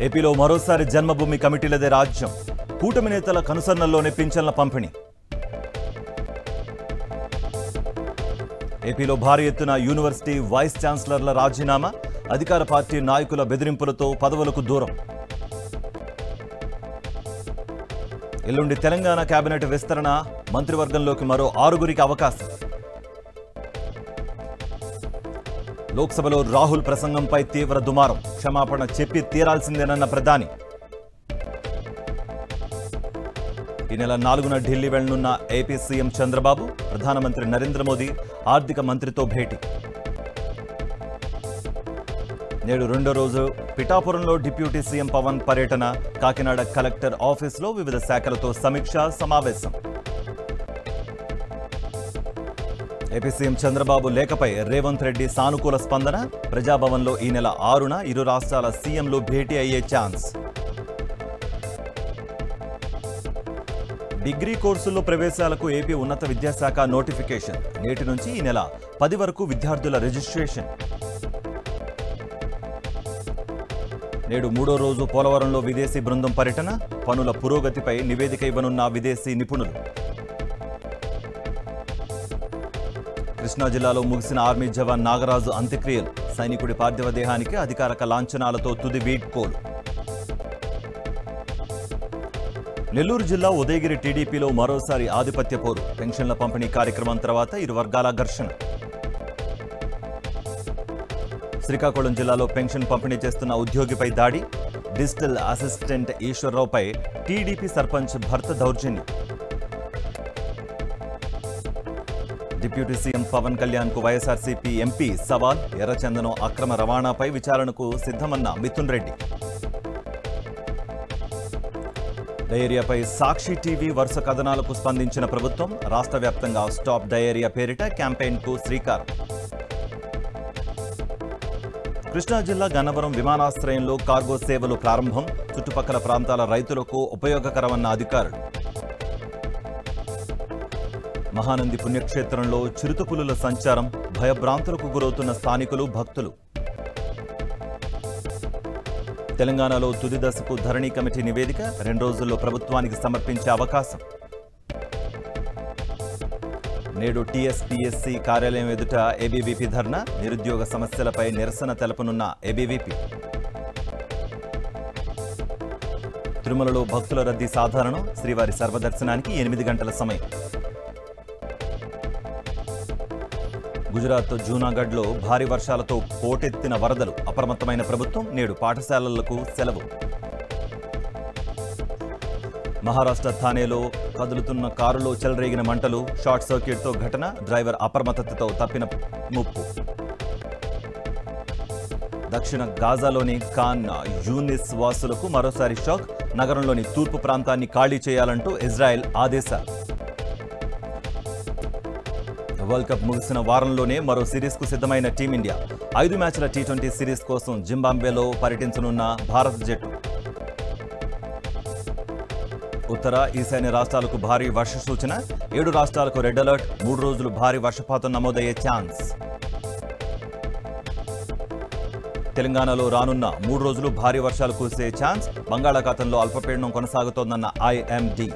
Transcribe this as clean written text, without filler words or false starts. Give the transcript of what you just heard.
ఏపీలో మరోసారి జన్మభూమి కమిటీలదే రాజ్యం. కూటమి నేతల కనుసన్నల్లోనే పింఛన్ల పంపిణీ. ఏపీలో భారీ ఎత్తున యూనివర్సిటీ వైస్ ఛాన్సలర్ల రాజీనామా, అధికార పార్టీ నాయకుల బెదిరింపులతో పదవులకు దూరం. ఎల్లుండి తెలంగాణ కేబినెట్ విస్తరణ, మంత్రివర్గంలోకి మరో 6గురికి అవకాశం. లోక్సభలో రాహుల్ ప్రసంగంపై తీవ్ర దుమారం, క్షమాపణ చెప్పి తీరాల్సిందేనన్న ప్రధాని. ఈ నెల 4న ఢిల్లీ వెళ్లనున్న ఏపీ సీఎం చంద్రబాబు, ప్రధానమంత్రి నరేంద్ర మోదీ ఆర్థిక మంత్రితో భేటీ. నేడు రెండో రోజు పిఠాపురంలో డిప్యూటీ సీఎం పవన్ పర్యటన, కాకినాడ కలెక్టర్ ఆఫీసులో వివిధ శాఖలతో సమీక్షా సమావేశం. ఏపీ సీఎం చంద్రబాబు లేఖపై రేవంత్ రెడ్డి సానుకూల స్పందన, ప్రజాభవన్లో ఈ నెల 6న ఇరు రాష్ట్రాల సీఎంలు భేటీ అయ్యే ఛాన్స్. డిగ్రీ కోర్సుల్లో ప్రవేశాలకు ఏపీ ఉన్నత విద్యాశాఖ నోటిఫికేషన్. నేటి నుంచి ఈ నెల 10 వరకు విద్యార్థుల రిజిస్ట్రేషన్. నేడు మూడో రోజు పోలవరంలో విదేశీ బృందం పర్యటన, పనుల పురోగతిపై నివేదిక ఇవ్వనున్న విదేశీ నిపుణులు. కృష్ణా జిల్లాలో ముగిసిన ఆర్మీ జవాన్ నాగరాజు అంత్యక్రియలు, సైనికుడి పార్థివ దేహానికి అధికారిక లాంఛనాలతో తుది వీడ్కోలు. నెల్లూరు జిల్లా ఉదయగిరి టీడీపీలో మరోసారి ఆధిపత్య పోరు, పెన్షన్ల పంపిణీ కార్యక్రమం తర్వాత ఇరు వర్గాల ఘర్షణ. శ్రీకాకుళం జిల్లాలో పెన్షన్ పంపిణీ చేస్తున్న ఉద్యోగిపై దాడి, డిజిటల్ అసిస్టెంట్ ఈశ్వరరావుపై టీడీపీ సర్పంచ్ భర్త దౌర్జన్యం. డిప్యూటీ సీఎం పవన్ కళ్యాణ్ కు వైఎస్ఆర్సీపీ ఎంపీ సవాల్, ఎర్రచందనం అక్రమ రవాణాపై విచారణకు సిద్ధమన్న మిథున్ రెడ్డి. డయేరియాపై సాక్షి టీవీ వరుస కథనాలకు స్పందించిన ప్రభుత్వం, రాష్ట్ర వ్యాప్తంగా స్టాప్ డయేరియా పేరిట క్యాంపెయిన్కు శ్రీకారం. కృష్ణా జిల్లా గన్నవరం విమానాశ్రయంలో కార్గో సేవలు ప్రారంభం, చుట్టుపక్కల ప్రాంతాల రైతులకు ఉపయోగకరమన్న అధికారులు. మహానంది పుణ్యక్షేత్రంలో చిరుతపులుల సంచారం, భయభ్రాంతులకు గురవుతున్న స్థానికులు, భక్తులు. తెలంగాణలో తుది దశకు ధరణి కమిటీ నివేదిక 2 రోజుల్లో ప్రభుత్వానికి సమర్పించే అవకాశం. నేడు టీఎస్పీఎస్సీ కార్యాలయం ఎదుట ఏబీవీపీ ధర్నా, నిరుద్యోగ సమస్యలపై నిరసన తెలపనున్న ఏబీవీపీ. తిరుమలలో భక్తుల రద్దీ సాధారణం, శ్రీవారి సర్వదర్శనానికి 8 గంటల సమయం. గుజరాత్ జూనాగఢ్లో భారీ వర్షాలతో పోటెత్తిన వరదలు, అప్రమత్తమైన ప్రభుత్వం, నేడు పాఠశాలలకు సెలవు. మహారాష్ట్ర థానేలో కదులుతున్న కారులో చెలరేగిన మంటలు, షార్ట్ సర్క్యూట్తో ఘటన, డ్రైవర్ అప్రమత్తతతో తప్పిన ముప్పు. దక్షిణ గాజాలోని ఖాన్ యూనిస్ వాసులకు మరోసారి షాక్, నగరంలోని తూర్పు ప్రాంతాన్ని ఖాళీ చేయాలంటూ ఇజ్రాయెల్ ఆదేశాలు. వరల్డ్ కప్ ముగిసిన వారంలోనే మరో సిరీస్కు సిద్ధమైన టీమిండియా. 5 మ్యాచ్ల టీ20 సిరీస్ కోసం జింబాబ్వేలో పర్యటించనున్న భారత జట్టు. ఉత్తర ఈశాన్య రాష్ట్రాలకు భారీ వర్ష సూచన, 7 రాష్ట్రాలకు రెడ్ అలర్ట్, 3 రోజులు భారీ వర్షపాతం నమోదయ్యే ఛాన్స్. తెలంగాణలో రానున్న 3 రోజులు భారీ వర్షాలు కురిసే ఛాన్స్, బంగాళాఖాతంలో అల్పపీడనం కొనసాగుతోందన్న ఐఎండీ.